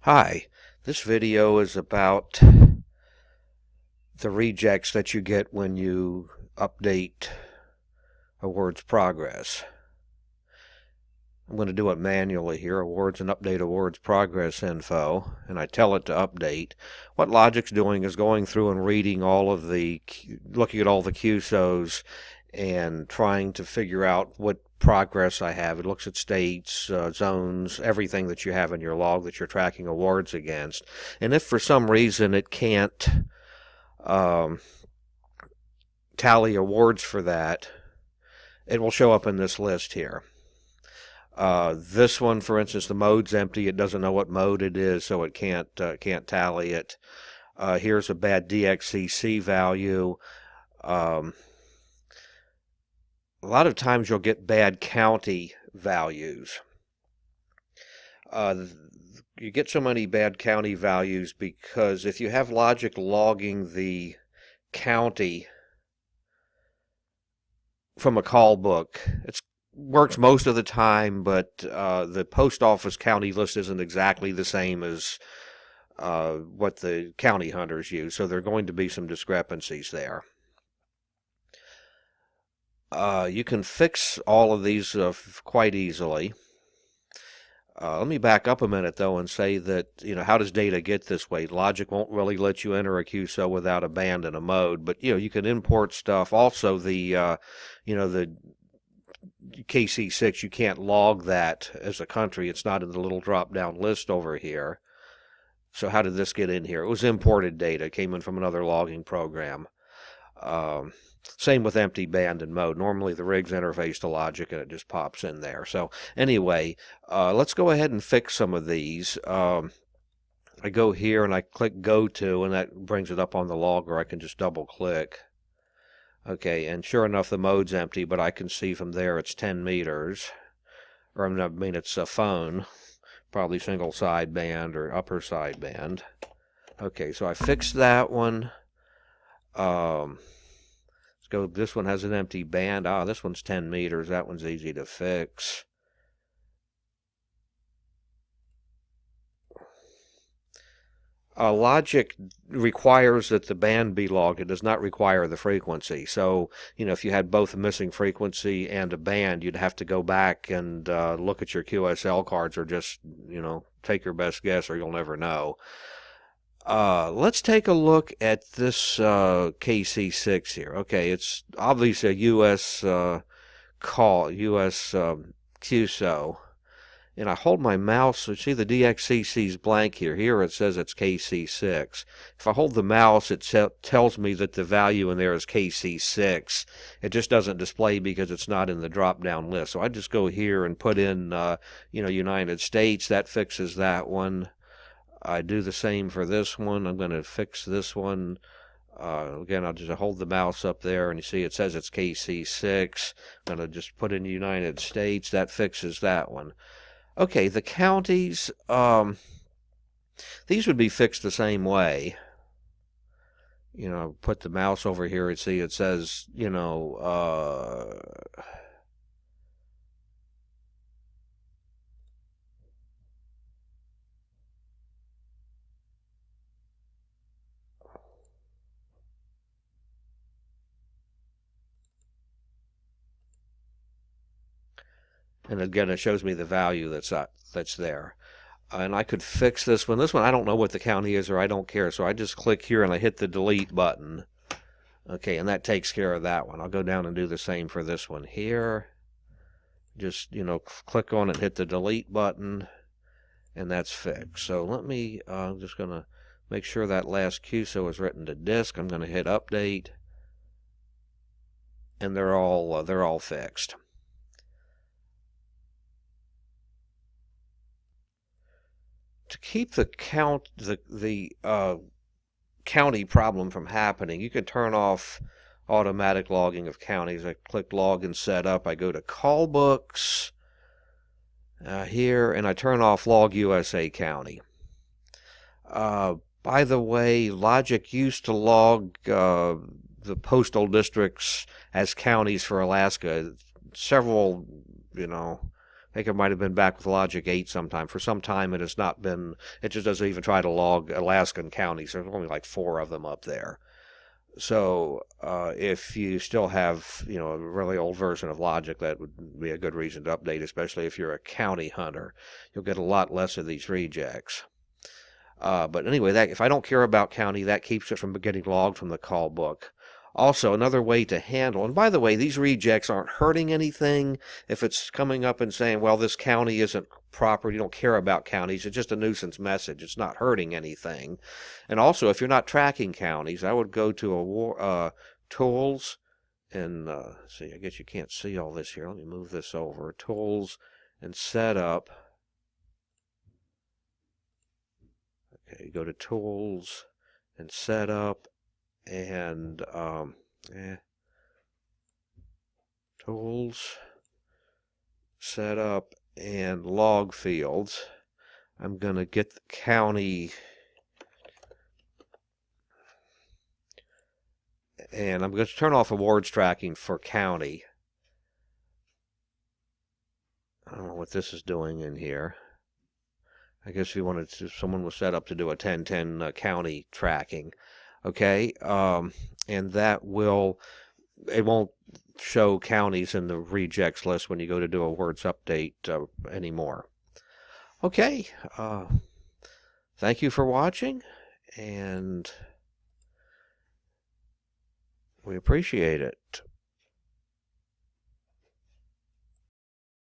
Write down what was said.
Hi, this video is about the rejects that you get when you update a word's progress. I'm going to do it manually here, awards and update awards progress info, and I tell it to update. What Logic's doing is going through and reading looking at all the QSOs and trying to figure out what progress I have. It looks at states, zones, everything that you have in your log that you're tracking awards against. And if for some reason it can't um, tally awards for that, it will show up in this list here. This one, for instance, the mode's empty. It doesn't know what mode it is, so it can't tally it. Here's a bad DXCC value. A lot of times you'll get bad county values. You get so many bad county values because if you have logic logging the county from a call book, it works most of the time, but the post office county list isn't exactly the same as what the county hunters use, so there are going to be some discrepancies there. You can fix all of these quite easily. Let me back up a minute, though, and say that, how does data get this way? Logic won't really let you enter a QSO without a band and a mode, but, you can import stuff. Also, the KC6, you can't log that as a country. It's not in the little drop-down list over here. So how did this get in here? It was imported data. It came in from another logging program. Same with empty band and mode. Normally the rigs interface to logic and it just pops in there. So anyway, let's go ahead and fix some of these. I go here and I click go to, and that brings it up on the logger. I can just double click. Okay, and sure enough the mode's empty, but I can see from there it's 10 meters. Or I mean it's a phone. Probably single sideband or upper sideband. Okay, so I fixed that one. Go. This one has an empty band. This one's 10 meters. That one's easy to fix. Logic requires that the band be logged. It does not require the frequency. So, if you had both a missing frequency and a band, you'd have to go back and look at your QSL cards, or just, take your best guess, or you'll never know. Let's take a look at this KC6 here. Okay, it's obviously a U.S. U.S. QSO. And I hold my mouse, so see the DXCC is blank here. Here it says it's KC6. If I hold the mouse, it tells me that the value in there is KC6. It just doesn't display because it's not in the drop-down list. So I just go here and put in, United States. That fixes that one. I do the same for this one. I'm going to fix this one. Again, I'll just hold the mouse up there, and you see it says it's KC6. I'm going to just put in the United States. That fixes that one. Okay, the counties, these would be fixed the same way. Put the mouse over here and see it says, and again, it shows me the value that's there. And I could fix this one. This one, I don't know what the county is, or I don't care. So I just click here and I hit the delete button. Okay, and that takes care of that one. I'll go down and do the same for this one here. Just, click on it, hit the delete button, and that's fixed. So let me, I'm just going to make sure that last QSO is written to disk. I'm going to hit update, and they're all fixed. To keep the county problem from happening, you can turn off automatic logging of counties. I click log and set up. I go to call books here, and I turn off log USA county. By the way, Logic used to log the postal districts as counties for Alaska. Several, I think it might have been back with Logic 8 sometime. For some time it has not been, it just doesn't even try to log Alaskan counties. There's only like 4 of them up there. So if you still have, a really old version of Logic, that would be a good reason to update, especially if you're a county hunter. You'll get a lot less of these rejects. But anyway, if I don't care about county, that keeps it from getting logged from the call book. Also, another way to handle, and by the way, these rejects aren't hurting anything. If it's coming up and saying, well, this county isn't proper, you don't care about counties, it's just a nuisance message. It's not hurting anything. And also, if you're not tracking counties, I would go to Tools, and see, I guess you can't see all this here. Let me move this over. Tools and Setup. Okay, go to Tools and Setup, and Tools, Setup, and Log Fields. I'm going to get the county, and I'm going to turn off awards tracking for county. I don't know what this is doing in here. I guess if you wanted to, someone was set up to do a 1010 county tracking. Okay, and that it won't show counties in the rejects list when you go to do a words update anymore. Okay, thank you for watching, and we appreciate it.